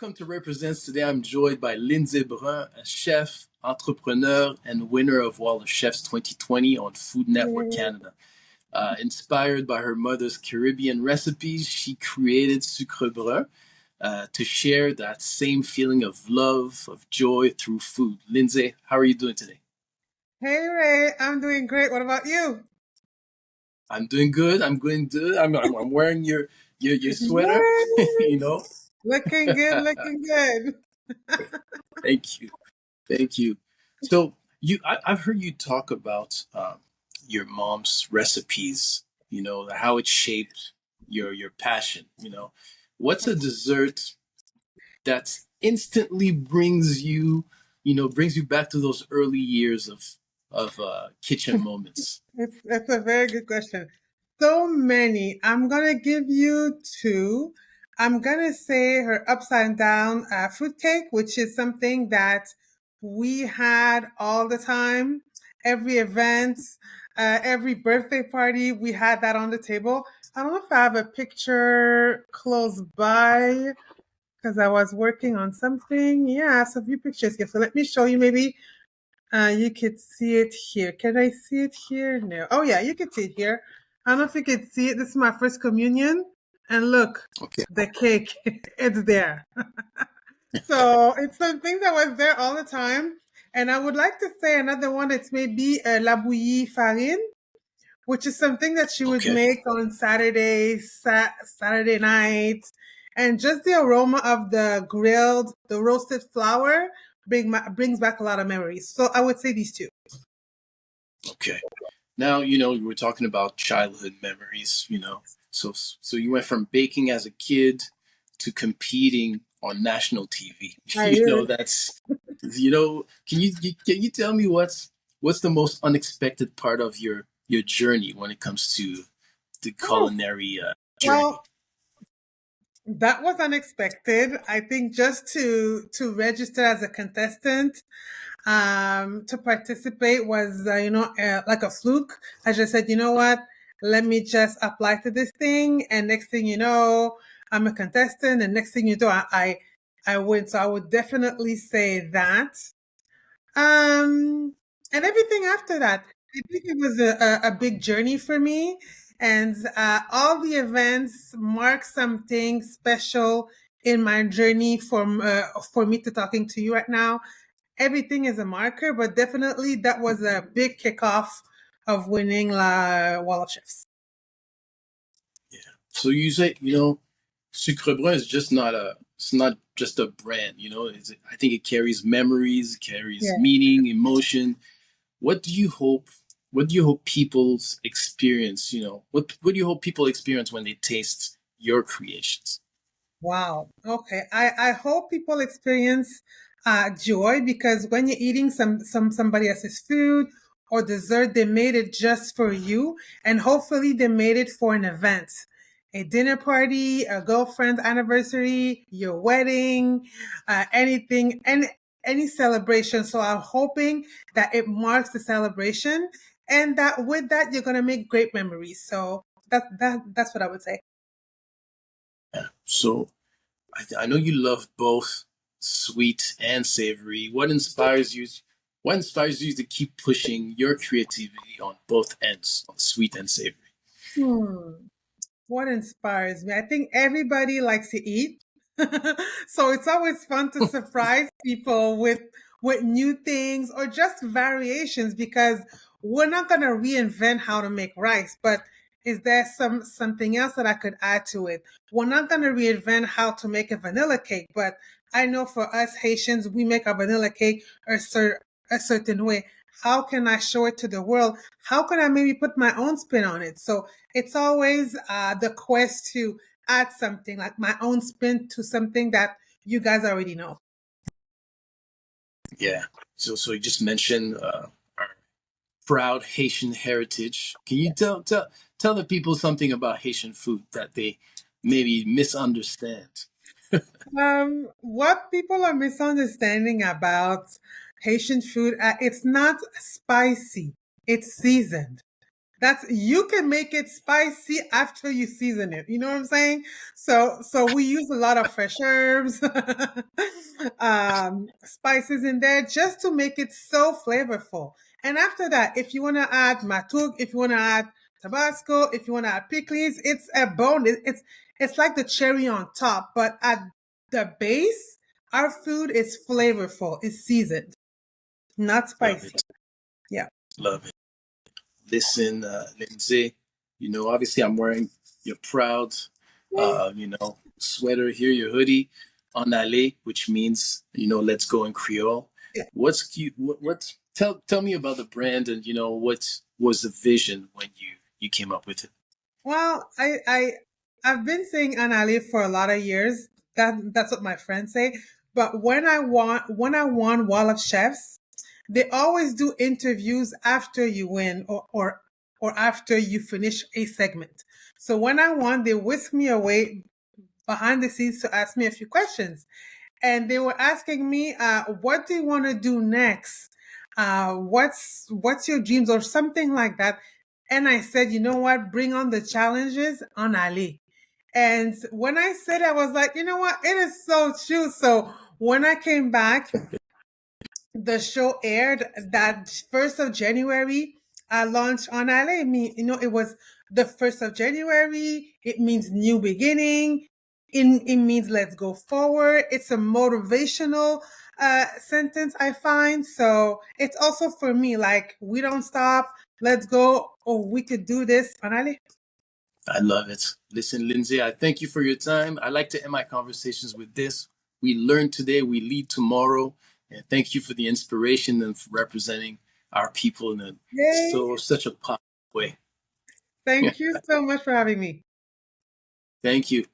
welcome to Represents. Today I'm joined by Lindsay Brun, a chef, entrepreneur, and winner of Wall of Chefs 2020 on Food Network Mm, Canada. Inspired by her mother's Caribbean recipes, she created Sucre Brun to share that same feeling of love, of joy through food. Lindsay, how are you doing today? Hey Ray, I'm doing great. What about you? I'm doing good. I'm doing good. I'm wearing your sweater. you know. Yes. Looking good, looking good. Thank you. Thank you. So I've heard you talk about your mom's recipes. How it shaped your passion. What's a dessert that instantly brings you back to those early years of kitchen moments. That's a very good question. So many. I'm gonna give you two. I'm gonna say her upside down fruitcake, which is something that we had all the time. Every event, every birthday party, we had that on the table. I don't know if I have a picture close by because I was working on something. Yeah, I have a few pictures here. So let me show you. Maybe you could see it here. Can I see it here? No. Oh yeah, you can see it here. I don't know if you could see it. This is my first communion. And look, Okay. the cake. It's there. So it's something that was there all the time. And I would like to say another one. It's maybe la bouillie farine, which is something that she would Okay. make on Saturday night. And just the aroma of the grilled, the roasted flour brings back a lot of memories. So I would say these two. Okay. Now, we're talking about childhood memories. So you went from baking as a kid to competing on national TV. I hear it. That's, can you tell me what's the most unexpected part of your journey when it comes to the Oh, culinary journey? well, that was unexpected. I think just to register as a contestant, to participate was like a fluke. I just said, you know what, let me just apply to this thing, and next thing you know, I'm a contestant, and next thing you know, I win. So I would definitely say that. um and everything after that, I think it was a big journey for me. And all the events mark something special in my journey from for me to talking to you right now. Everything is a marker, but definitely that was a big kickoff of winning La Wall of Chefs. Yeah. So you say, Sucre Brun is just not it's not just a brand, I think it carries memories, carries Yeah. meaning, emotion. What do you hope, what do you hope people's experience, what do you hope people experience when they taste your creations? Wow. Okay. I hope people experience joy, because when you're eating somebody else's food or dessert, they made it just for you, and hopefully they made it for an event, a dinner party, a girlfriend's anniversary, your wedding, anything, any celebration. So I'm hoping that it marks the celebration, and that with that you're gonna make great memories. So that's what I would say. Yeah. So I know you love both sweet and savory. What inspires you to keep pushing your creativity on both ends, on sweet and savory? Hmm. What inspires me? I think everybody likes to eat. So it's always fun to surprise people with new things or just variations, because we're not going to reinvent how to make rice, but is there something else that I could add to it? We're not going to reinvent how to make a vanilla cake, but I know for us Haitians, we make a vanilla cake a certain way. How can I show it to the world? How can I maybe put my own spin on it? So it's always the quest to add something, like my own spin to something that you guys already know. Yeah. So you just mentioned our proud Haitian heritage. Can you tell the people something about Haitian food that they maybe misunderstand? What people are misunderstanding about Haitian food, it's not spicy, it's seasoned. That's you can make it spicy after you season it. You know what I'm saying? So we use a lot of fresh herbs, spices in there just to make it so flavorful. And after that, if you want to add matug, if you want to add Tabasco, if you want to add pickles, it's a bone. It's like the cherry on top, but at the base, our food is flavorful. It's seasoned, not Love spicy. it. Yeah. Love it. Listen, Lindsay, obviously I'm wearing your proud, Yay. sweater here, your hoodie, en allée, which means, let's go in Creole. Yeah. What's cute? Tell me about the brand and, what was the vision when you came up with it? Well, I've been saying Anali for a lot of years. That's what my friends say. But when I won Wall of Chefs, they always do interviews after you win or after you finish a segment. So when I won, they whisked me away behind the scenes to ask me a few questions. And they were asking me, what do you want to do next? What's your dreams or something like that? And I said, you know what? Bring on the challenges on Ali. And when I said, I was like, you know what? It is so true. So when I came back, the show aired that 1st of January. I launched on LA. It was the 1st of January. It means new beginning. It means let's go forward. It's a motivational sentence, I find. So it's also for me, like, we don't stop. Let's go. Oh, we could do this. Anale? I love it. Listen, Lindsay, I thank you for your time. I like to end my conversations with this. We learn today, we lead tomorrow. And thank you for the inspiration and for representing our people in Yay. such a positive way. Thank you so much for having me. Thank you.